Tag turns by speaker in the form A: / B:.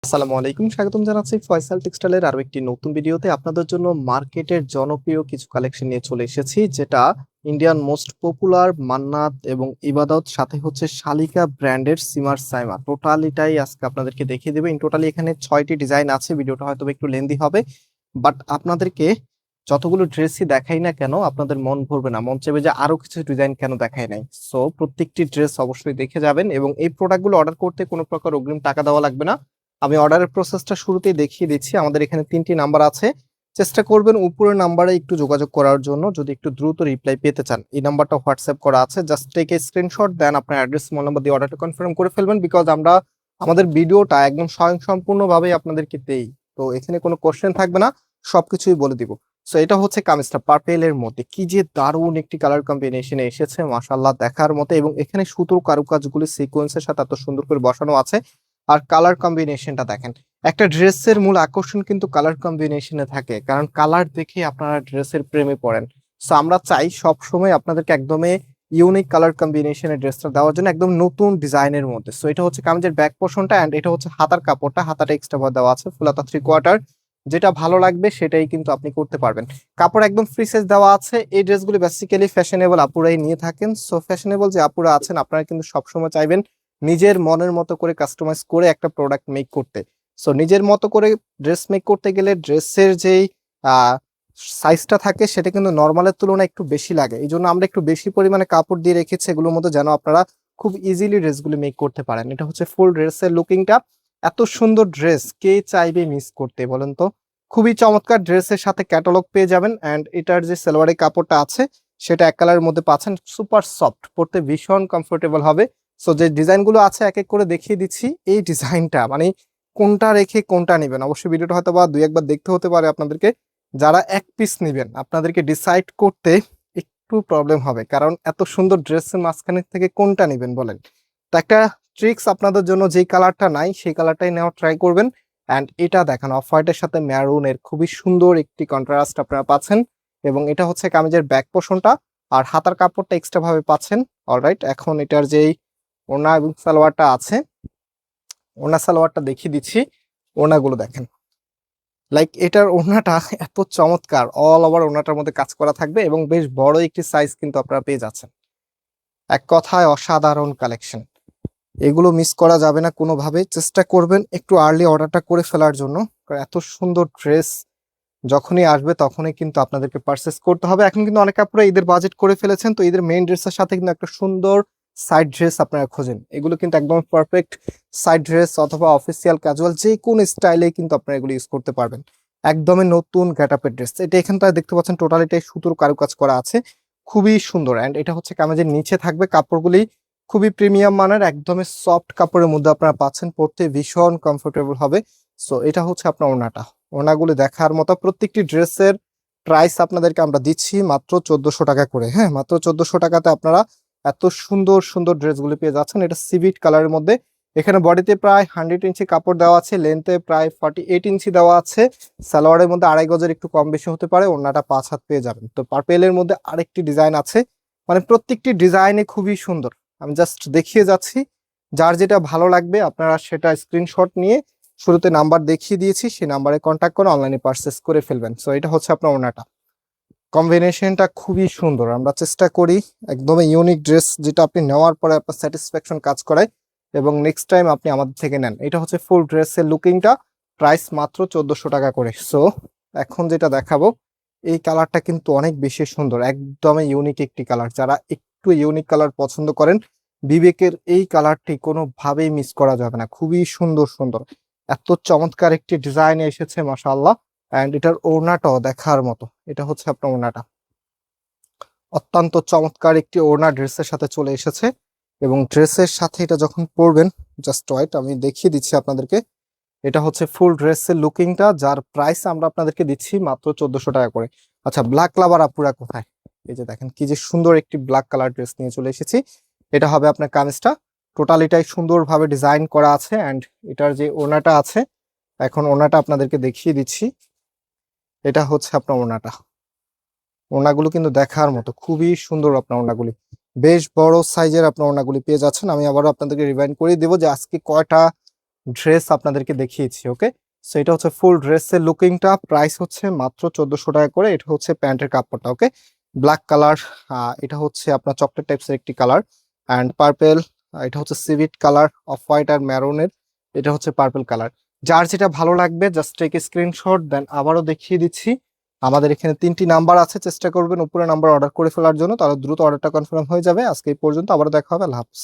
A: আসসালামু আলাইকুম, স্বাগতম জানাচ্ছি ফয়সাল টেক্সটাইলের আরো একটি নতুন ভিডিওতে। আপনাদের জন্য মার্কেটের জনপ্রিয় কিছু কালেকশন নিয়ে চলে এসেছি, যেটা ইন্ডিয়ান মোস্ট পপুলার মান্নাত এবং ইবাদত, সাথে হচ্ছে শালিকা ব্র্যান্ডের সিমার সাইমা। টোটালিটাই আজকে আপনাদেরকে দেখিয়ে দেবে। ইন টোটালি এখানে 6টি ডিজাইন আছে। ভিডিওটা হয়তো একটু লেন্দি হবে, বাট আপনাদেরকে যতগুলো ড্রেসই দেখাই না কেন আপনাদের মন ভরবে না, মন চাইবে যে আরো কিছু ডিজাইন কেন দেখাই নাই। সো প্রত্যেকটি ড্রেস অবশ্যই দেখে যাবেন, এবং এই প্রোডাক্টগুলো অর্ডার করতে কোনো প্রকার অগ্রিম টাকা দেওয়া লাগবে না। আমি অর্ডারের প্রসেসটা শুরুতেই দেখিয়ে দিচ্ছি। আমাদের এখানে 3টি নাম্বার আছে। চেষ্টা করবেন উপরের নাম্বারে একটু যোগাযোগ করার জন্য, যদি একটু দ্রুত রিপ্লাই পেতে চান। এই নাম্বারটা হোয়াটসঅ্যাপ করা আছে, জাস্ট টেক এ স্ক্রিনশট, দেন আপনার অ্যাড্রেস, মোবাইল নাম্বার দিয়ে অর্ডারটা কনফার্ম করে ফেলবেন, বিকজ আমরা আমাদের ভিডিওটা একদম স্বয়ংসম্পূর্ণভাবে আপনাদেরকে দেই। তো এখানে কোনো কোশ্চেন থাকবে না, সবকিছুই বলে দিব। সো এটা হচ্ছে কামিজটা পার্পেল এর মধ্যে, কি যে দারুণ একটি কালার কম্বিনেশনে এসেছে, মাশাআল্লাহ দেখার মতো। এবং এখানে সুতোর কারুকাজগুলি সিকোয়েন্সের সাথে এত সুন্দর করে বসানো আছে। আর কালার কম্বিনেশনটা দেখেন, একটা ড্রেসের মূল আকর্ষণ কিন্তু কালার কম্বিনেশনে থাকে, কারণ কালার দেখে আপনারা ড্রেসের প্রেমে পড়েন। সো আমরা চাই সব সময় আপনাদেরকে একদমই ইউনিক কালার কম্বিনেশনের ড্রেসটা দেওয়ার জন্য, একদম নতুন ডিজাইনের মধ্যে। সো এটা হচ্ছে কামিজের ব্যাক পোর্শনটা, এন্ড এটা হচ্ছে হাতার কাপড়টা। হাতাটা এক্সট্রা ভাবে দেওয়া আছে, ফুল হাতা 3/4। যেটা ভালো লাগবে সেটাই কিন্তু আপনি করতে পারবেন। কাপড় একদম ফ্রি সাইজ দেওয়া আছে। এই ড্রেসগুলো বেসিক্যালি ফ্যাশনেবল আপুরাই নিয়ে থাকেন। সো ফ্যাশনেবল যে আপুরা আছেন, আপনারা কিন্তু সবসময় চাইবেন নিজের মনের মতো করে কাস্টমাইজ করে একটা প্রোডাক্ট মেক করতে। সো নিজের মতো করে ড্রেস মেক করতে গেলে ড্রেসের যেই সাইজটা থাকে সেটা কিন্তু নর্মালের তুলনায় একটু বেশি লাগে। এই জন্য আমরা একটু বেশি পরিমাণে কাপড় দিয়ে রেখেছি এগুলোর মধ্যে, যেন আপনারা খুব ইজিলি ড্রেসগুলো মেক করতে পারেন। এটা হচ্ছে ফুল ড্রেসের লুকিংটা। এত সুন্দর ড্রেস কে চাইবে মিস করতে বলেন তো? খুবই চমৎকার। ড্রেসের সাথে ক্যাটালগ পেয়ে যাবেন, অ্যান্ড এটার যে সালোয়ারের কাপড়টা আছে সেটা এক কালারের মধ্যে পাচ্ছেন। সুপার সফট, পরতে ভীষণ কমফোর্টেবল হবে। সো যে ডিজাইনগুলো আছে এক এক করে দেখিয়ে দিচ্ছি। এই ডিজাইনটা মানে কোনটা রেখে কোনটা নেবেন, অবশ্যই ভিডিওটা হয়তো বা দুই একবার দেখতে হতে পারে আপনাদেরকে। যারা এক পিস নেবেন আপনাদেরকে ডিসাইড করতে একটু প্রবলেম হবে, কারণ এত সুন্দর ড্রেসের মাঝখানে থেকে কোনটা নেবেন বলেন। তো একটা ট্রিক্স আপনাদের জন্য, যেই কালারটা নাই সেই কালারটাই নেওয়ার ট্রাই করবেন। অ্যান্ড এটা দেখেন, অফ হোয়াইটের সাথে ম্যারুনের খুবই সুন্দর একটি কন্ট্রাস্ট আপনারা পাচ্ছেন। এবং এটা হচ্ছে কামিজের ব্যাক পোর্শনটা, আর হাতার কাপড়টা এক্সট্রা ভাবে পাচ্ছেন। অলরাইট, এখন এটার যেই ওড়না এবং সালোয়ারটা আছে, ওড়না সালোয়ারটা দেখিয়ে দিচ্ছি। ওড়নাগুলো দেখেন, লাইক এটার ওড়নাটা এত চমৎকার, অল ওভার ওড়নাটার মধ্যে কাজ করা থাকবে, এবং বেশ বড় একটি সাইজ কিন্তু আপনারা পেয়ে যাচ্ছেন। এক কথায় অসাধারণ কালেকশন, এগুলো মিস করা যাবে না কোনোভাবে। চেষ্টা করবেন একটু আর্লি অর্ডারটা করে ফেলার জন্য, কারণ এত সুন্দর ড্রেস যখনই আসবে তখনই কিন্তু আপনাদেরকে পারচেস করতে হবে। এখন কিন্তু অনেক আপুরা ঈদের বাজেট করে ফেলেছেন, তো ঈদের মেইন ড্রেসের সাথে কিন্তু একটা সুন্দর সাইড ড্রেস আপনারা খোঁজেন। এগুলো কিন্তু একদম পারফেক্ট সাইড ড্রেস, অথবা অফিসিয়াল ক্যাজুয়াল যে কোন স্টাইলে কিন্তু আপনারা এগুলো ইউজ করতে পারবেন। একদমই নতুন গেটআপের ড্রেস এটা। এখানটায় দেখতে পাচ্ছেন টোটালিটাই সুতোর কারুকাজ করা আছে, খুবই সুন্দর। অ্যান্ড এটা হচ্ছে কামিজের নিচে থাকবে, কাপড়গুলি খুবই প্রিমিয়াম মানের, একদমই সফট কাপড়ের মধ্যে আপনারা পাচ্ছেন, পরতে ভীষণ কমফোর্টেবল হবে। সো এটা হচ্ছে আপনার ওড়নাটা। ওড়নাগুলো দেখার মতো। প্রত্যেকটি ড্রেসের প্রাইস আপনাদেরকে আমরা দিচ্ছি মাত্র 1400 টাকা করে। হ্যাঁ, মাত্র 1400 টাকাতে আপনারা এত সুন্দর সুন্দর ড্রেসগুলো পেয়ে যাচ্ছেন। এটা সিভিট কালারের মধ্যে। এখানে বডিতে প্রায় 100 ইঞ্চি কাপড় দেওয়া আছে, লেন্থে প্রায় 48 ইঞ্চি দেওয়া আছে। সালোয়ারের মধ্যে 2.5 গজের একটু কম বেশি হতে পারে। ওড়নাটা 5 হাত পেয়ে যাবেন। তো পার্পেলের মধ্যে আরেকটি ডিজাইন আছে, মানে প্রত্যেকটি ডিজাইনে খুবই সুন্দর। আমি জাস্ট দেখিয়ে যাচ্ছি, যার যেটা ভালো লাগবে আপনারা সেটা স্ক্রিনশট নিয়ে, শুরুতে নাম্বার দেখিয়ে দিয়েছি সেই নাম্বারে কন্ট্যাক্ট করে অনলাইনে পারচেস করে ফেলবেন। সো এটা হচ্ছে আপনার ওড়নাটা। কম্বিনেশনটা খুবই সুন্দর। আমরা চেষ্টা করি একদমই ইউনিক ড্রেস, যেটা আপনি নেওয়ার পরে আপনার স্যাটিসফ্যাকশন কাজ করায় এবং নেক্সট টাইম আপনি আমাদের থেকে নেন। এটা হচ্ছে ফুল ড্রেসের লুকিংটা, প্রাইস মাত্র 1400 টাকা করে। সো এখন যেটা দেখাবো, এই কালারটা কিন্তু অনেক বেশি সুন্দর, একদমই ইউনিক একটি কালার। যারা একটু ইউনিক কালার পছন্দ করেন, বিবেকের এই কালারটি কোনোভাবেই মিস করা যাবে না। খুবই সুন্দর সুন্দর, এত চমৎকার একটি ডিজাইন এসেছে মাশাআল্লাহ। অ্যান্ড এটার ওড়নাটাও দেখার মতো। এটা হচ্ছে আপনার ওড়নাটা, অত্যন্ত চমৎকার একটি ওড়না ড্রেসের সাথে চলে এসেছে। এবং ড্রেসের সাথে এটা যখন পরবেন, জাস্ট ওয়াইট, আমি দেখিয়ে দিচ্ছি আপনাদেরকে। এটা হচ্ছে ফুল ড্রেসের লুকিংটা, যার প্রাইস আমরা আপনাদেরকে দিচ্ছি মাত্র 1400 টাকা করে। আচ্ছা, ব্ল্যাক লাভার আপুরা কোথায়? এই যে দেখেন কি যে সুন্দর একটি ব্ল্যাক কালার ড্রেস নিয়ে চলে এসেছি। এটা হবে আপনার কামিজটা। টোটালিটাই সুন্দরভাবে ডিজাইন করা আছে। অ্যান্ড এটার যে ওড়নাটা আছে, এখন ওড়নাটা আপনাদেরকে দেখিয়ে দিচ্ছি। এটা হচ্ছে আপনার ওড়নাটা। ওড়নাগুলো কিন্তু দেখার মতো, খুবই সুন্দর আপনার ওড়নাগুলি। বেশ বড় সাইজের আপনার ওড়নাগুলি পেয়ে যাচ্ছেন। আমি আবারও আপনাদেরকে রিমাইন্ড করে দেবো যে আজকে কয়টা ড্রেস আপনাদেরকে দেখিয়েছি। ওকে, সো এটা হচ্ছে ফুল ড্রেসের লুকিংটা, প্রাইস হচ্ছে মাত্র 1400 টাকা করে। এটা হচ্ছে প্যান্টের কাপড়টা। ওকে, ব্ল্যাক কালার, এটা হচ্ছে আপনার চকলেট টাইপসের একটি কালার, অ্যান্ড পার্পেল, এটা হচ্ছে সিভিট কালার, অফ হোয়াইট আর ম্যারুনের, এটা হচ্ছে পার্পল কালার। যার যেটা ভালো লাগবে জাস্ট টেক স্ক্রিনশট দেন। আবারও দেখিয়ে দিচ্ছি, আমাদের এখানে 3টি নাম্বার আছে, চেষ্টা করবেন উপরে নাম্বার অর্ডার করে ফেলার জন্য, তাহলে দ্রুত অর্ডারটা কনফার্ম হয়ে যাবে। আজকে এই পর্যন্ত, আবার দেখা হবে। আল্লাহ হাফেজ।